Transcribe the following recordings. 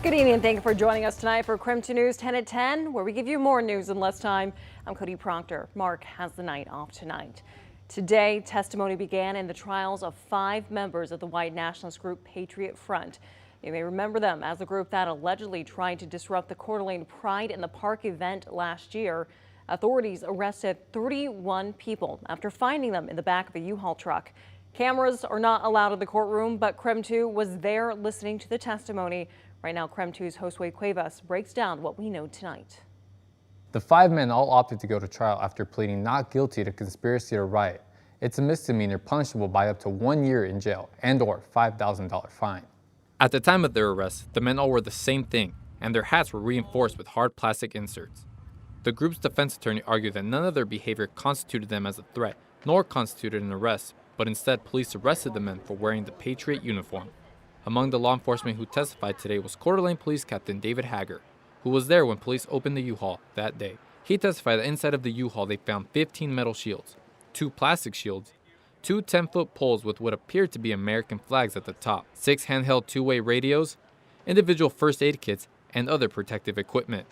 Good evening and thank you for joining us tonight for KREM 2 News 10 at 10, where we give you more news in less time. I'm Cody Proctor. Mark has the night off tonight. Today, testimony began in the trials of 5 members of the white nationalist group Patriot Front. You may remember them as the group that allegedly tried to disrupt the Coeur d'Alene Pride in the Park event last year. Authorities arrested 31 people after finding them in the back of a U-Haul truck. Cameras are not allowed in the courtroom, but KREM 2 was there listening to the testimony. Right now, KREM 2's Josue Cuevas breaks down what we know tonight. The 5 men all opted to go to trial after pleading not guilty to conspiracy to riot. It's a misdemeanor punishable by up to 1 year in jail and/or $5,000 fine. At the time of their arrest, the men all wore the same thing, and their hats were reinforced with hard plastic inserts. The group's defense attorney argued that none of their behavior constituted them as a threat, nor constituted an arrest, but instead police arrested the men for wearing the Patriot uniform. Among the law enforcement who testified today was Coeur d'Alene Police Captain David Hager, who was there when police opened the U-Haul that day. He testified that inside of the U-Haul they found 15 metal shields, 2 plastic shields, 2 10-foot poles with what appeared to be American flags at the top, 6 handheld 2-way radios, individual first aid kits, and other protective equipment.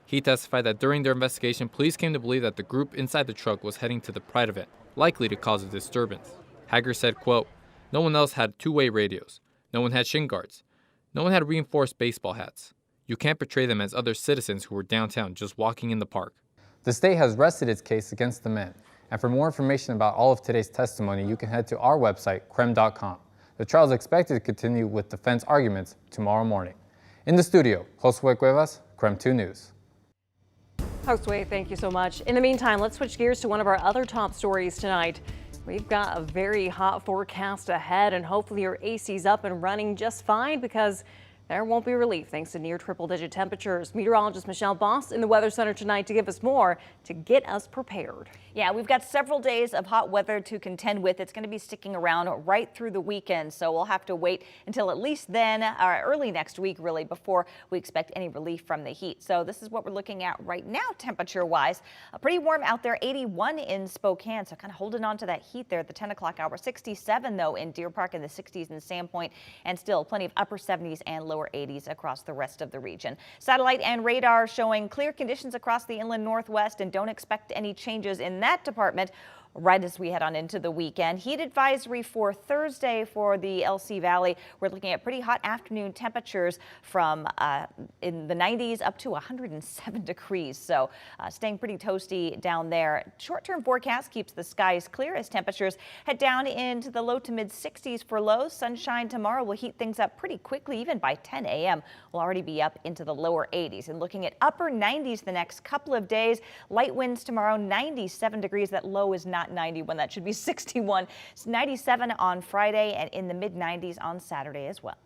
He testified that during their investigation, police came to believe that the group inside the truck was heading to the Pride event, likely to cause a disturbance. Hager said, quote, "No one else had 2-way radios. No one had shin guards. No one had reinforced baseball hats. You can't portray them as other citizens who were downtown just walking in the park." The state has rested its case against the men. And for more information about all of today's testimony, you can head to our website, krem.com. The trial is expected to continue with defense arguments tomorrow morning. In the studio, Josue Cuevas, KREM 2 News. Josue, thank you so much. In the meantime, let's switch gears to one of our other top stories tonight. We've got a very hot forecast ahead, and hopefully your AC's up and running just fine because there won't be relief thanks to near triple-digit temperatures. Meteorologist Michelle Boss in the Weather Center tonight to give us more to get us prepared. Yeah, we've got several days of hot weather to contend with. It's going to be sticking around right through the weekend, so we'll have to wait until at least then, or early next week, really, before we expect any relief from the heat. So this is what we're looking at right now, temperature-wise. Pretty warm out there, 81 in Spokane, so kind of holding on to that heat there at the 10 o'clock hour. 67, though, in Deer Park, in the 60s in Sandpoint, and still plenty of upper 70s and lower 80s across the rest of the region. Satellite and radar showing clear conditions across the inland northwest, and don't expect any changes in that department right as we head on into the weekend. Heat advisory for Thursday for the LC Valley. We're looking at pretty hot afternoon temperatures from in the 90s up to 107 degrees. So staying pretty toasty down there. Short-term forecast keeps the skies clear as temperatures head down into the low to mid 60s for lows. Sunshine tomorrow will heat things up pretty quickly. Even by 10 a.m. we'll already be up into the lower 80s and looking at upper 90s the next couple of days. Light winds tomorrow, 97 degrees. That low is not 91. That should be 61. It's 97 on Friday and in the mid 90s on Saturday as well.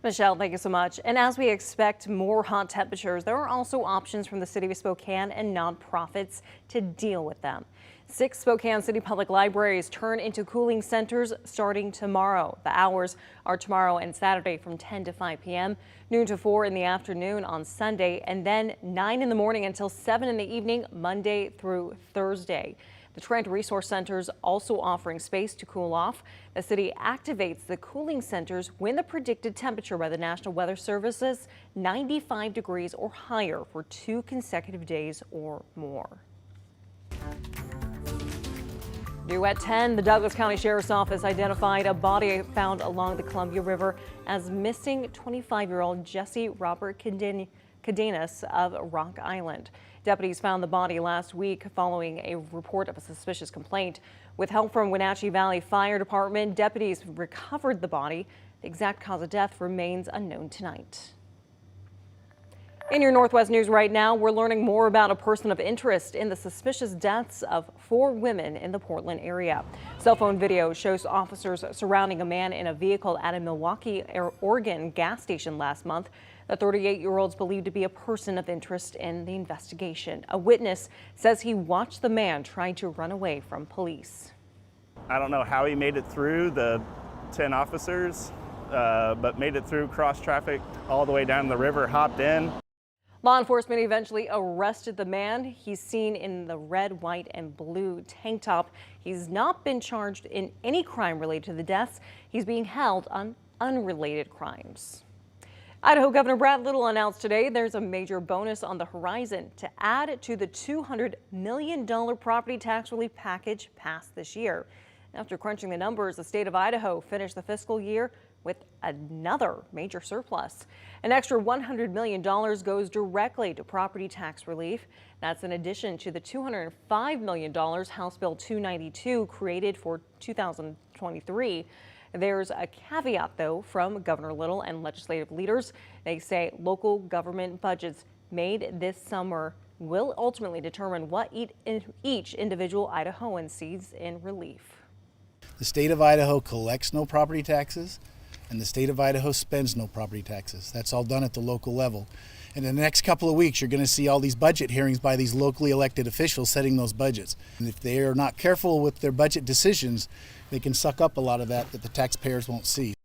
Michelle, thank you so much. And as we expect more hot temperatures, there are also options from the city of Spokane and nonprofits to deal with them. 6 Spokane City Public Libraries turn into cooling centers starting tomorrow. The hours are tomorrow and Saturday from 10 to 5 p.m., noon to 4 in the afternoon on Sunday, and then 9 in the morning until 7 in the evening, Monday through Thursday. The Trent Resource Centers also offering space to cool off. The city activates the cooling centers when the predicted temperature by the National Weather Service is 95 degrees or higher for 2 consecutive days or more. New at 10, the Douglas County Sheriff's Office identified a body found along the Columbia River as missing 25-year-old Jesse Robert Cadenas of Rock Island. Deputies found the body last week following a report of a suspicious complaint. With help from Wenatchee Valley Fire Department, deputies recovered the body. The exact cause of death remains unknown tonight. In your Northwest News right now, we're learning more about a person of interest in the suspicious deaths of 4 women in the Portland area. Cell phone video shows officers surrounding a man in a vehicle at a Milwaukee, Oregon gas station last month. The 38-year-old is believed to be a person of interest in the investigation. A witness says he watched the man trying to run away from police. I don't know how he made it through the 10 officers, but made it through cross traffic all the way down the river, hopped in. Law enforcement eventually arrested the man. He's seen in the red, white, and blue tank top. He's not been charged in any crime related to the deaths. He's being held on unrelated crimes. Idaho Governor Brad Little announced today there's a major bonus on the horizon to add to the $200 million property tax relief package passed this year. After crunching the numbers, the state of Idaho finished the fiscal year with another major surplus. An extra $100 million goes directly to property tax relief. That's in addition to the $205 million House Bill 292 created for 2023. There's a caveat, though, from Governor Little and legislative leaders. They say local government budgets made this summer will ultimately determine what each individual Idahoan sees in relief. The state of Idaho collects no property taxes, and the state of Idaho spends no property taxes. That's all done at the local level. And in the next couple of weeks, you're going to see all these budget hearings by these locally elected officials setting those budgets. And if they are not careful with their budget decisions, they can suck up a lot of that the taxpayers won't see.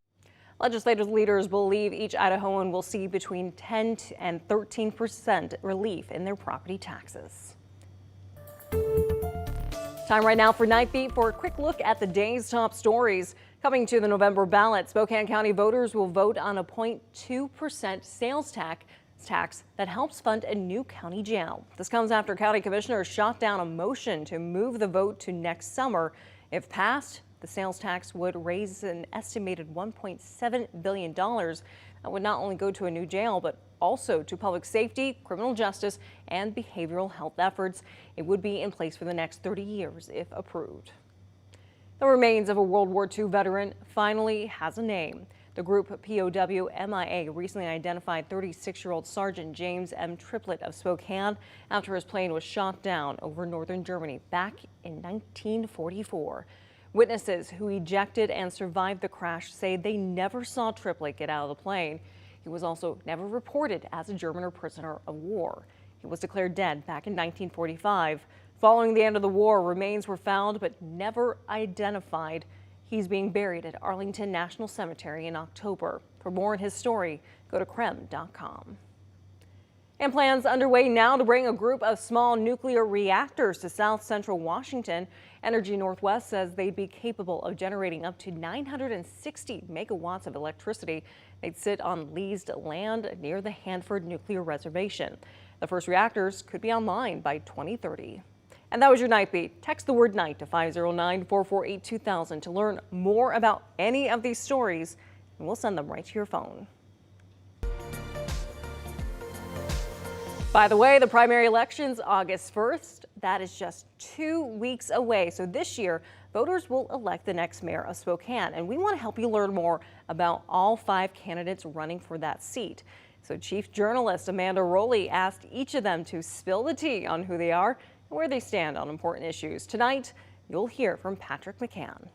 Legislative leaders believe each Idahoan will see between 10 and 13% relief in their property taxes. Time right now for Nightbeat for a quick look at the day's top stories. Coming to the November ballot, Spokane County voters will vote on a 0.2% sales tax that helps fund a new county jail. This comes after county commissioners shot down a motion to move the vote to next summer. If passed, the sales tax would raise an estimated $1.7 billion. That would not only go to a new jail, but also to public safety, criminal justice, and behavioral health efforts. It would be in place for the next 30 years if approved. The remains of a World War II veteran finally has a name. The group POW MIA recently identified 36-year-old Sergeant James M. Triplett of Spokane after his plane was shot down over northern Germany back in 1944. Witnesses who ejected and survived the crash say they never saw Triplett get out of the plane. He was also never reported as a German or prisoner of war. He was declared dead back in 1945. Following the end of the war, remains were found but never identified. He's being buried at Arlington National Cemetery in October. For more on his story, go to KREM.com. And plans underway now to bring a group of small nuclear reactors to south central Washington. Energy Northwest says they'd be capable of generating up to 960 megawatts of electricity. They'd sit on leased land near the Hanford Nuclear Reservation. The first reactors could be online by 2030. And that was your Nightbeat. Text the word night to 509-448-2000 to learn more about any of these stories, and we'll send them right to your phone. By the way, the primary election's August 1st. That is just 2 weeks away. So this year, voters will elect the next mayor of Spokane, and we want to help you learn more about all 5 candidates running for that seat. So chief journalist Amanda Rowley asked each of them to spill the tea on who they are and where they stand on important issues. Tonight, you'll hear from Patrick McCann.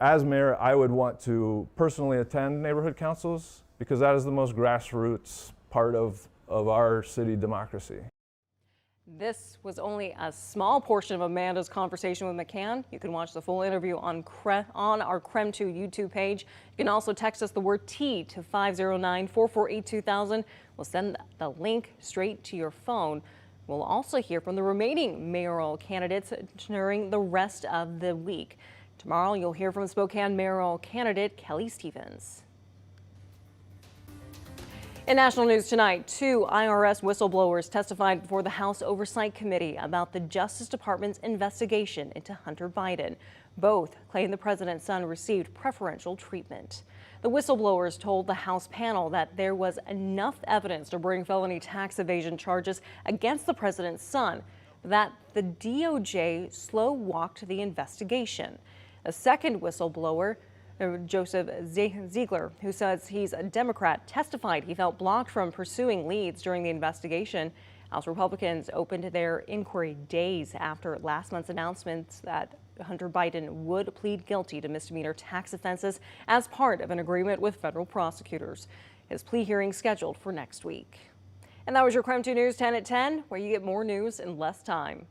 As mayor, I would want to personally attend neighborhood councils because that is the most grassroots part of our city democracy. This was only a small portion of Amanda's conversation with McCann. You can watch the full interview on our KREM 2 YouTube page. You can also text us the word T to 509-448-2000. We'll send the link straight to your phone. We'll also hear from the remaining mayoral candidates during the rest of the week. Tomorrow, you'll hear from Spokane mayoral candidate Kelly Stevens. In national news tonight, 2 IRS whistleblowers testified before the House Oversight Committee about the Justice Department's investigation into Hunter Biden. Both claim the president's son received preferential treatment. The whistleblowers told the House panel that there was enough evidence to bring felony tax evasion charges against the president's son, that the DOJ slow-walked the investigation. A second whistleblower, Joseph Ziegler, who says he's a Democrat, testified he felt blocked from pursuing leads during the investigation. House Republicans opened their inquiry days after last month's announcements that Hunter Biden would plead guilty to misdemeanor tax offenses as part of an agreement with federal prosecutors. His plea hearing scheduled for next week. And that was your KREM 2 News 10 at 10, where you get more news in less time.